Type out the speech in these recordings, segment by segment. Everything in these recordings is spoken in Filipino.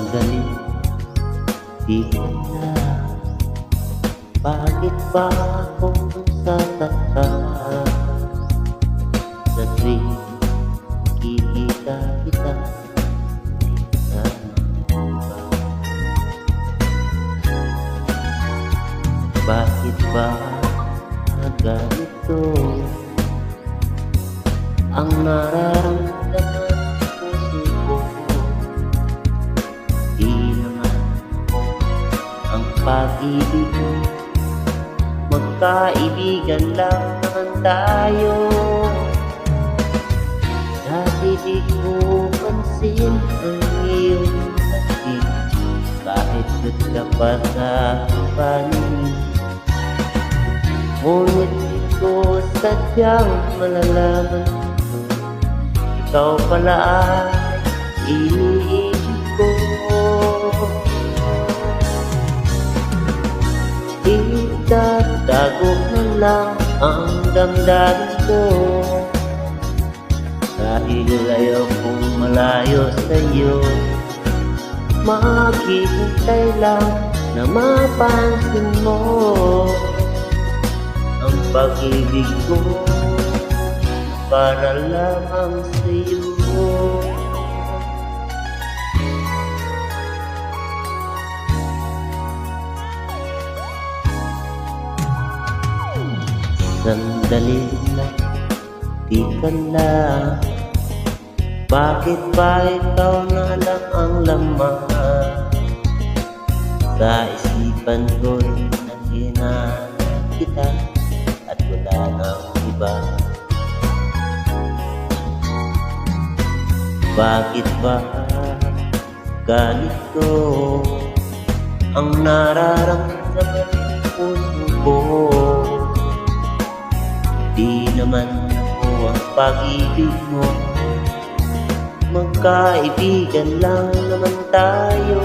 Sandali, di ka na. Bakit ba akong sasaktan? Sa tuwing nakikita kita, di ka mauba. Bakit ba ganito ang nararamdaman sa puso ko? Di naman ako ang pag-ibig mo, magkaibigan lang naman tayo. Dati di ko pansin ang iyong pag-ibig, kahit doon ka pa sa paningin. Ngunit di ko sadyang malalaman mo, ikaw pala ay iniibig ko. Itatago na lang ang damdamin ko, dahil ayaw kong malayo sa'yo. Maghihintay lang na mapansin mo ang pag-ibig ko para lamang sa'yo. Sandali lang, di ka na. Bakit ba ikaw na lang ang laman sa isipan ko? Rin na hinahanap kita at wala nang iba. Bakit ba ganito ang nararamdaman ng puso ko? Di naman ako ang pag-ibig mo, magkaibigan lang naman tayo.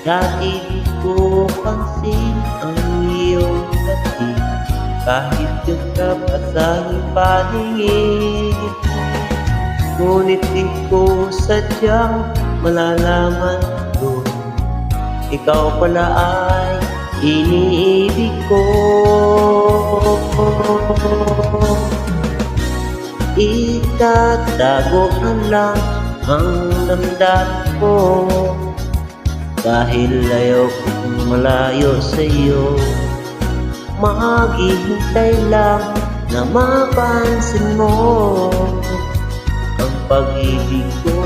Dati di ko pansin ang iyong pag-ibig, kahit yung kapasahing paningin. Ngunit di ko sadyang malalaman ko, ikaw pala ay iniibig ko. Itatago na lang ang damdamin ko, dahil ayaw kong malayo sa'yo. Maghihintay lang na mapansin mo ang pag-ibig ko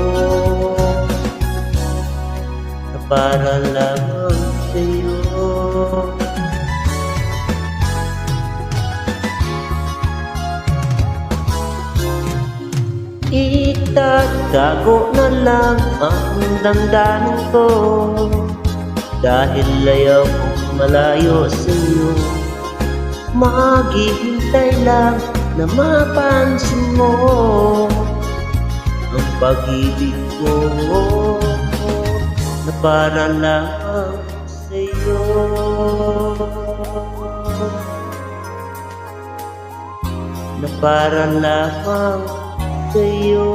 na para lamang sa'yo. Itatago na lang ang damdamin ko, dahil ayaw kong malayo sa'yo. Maghihintay lang na mapansin mo ang pag-ibig ko na para lang sa'yo. Na para lamang sa'yo.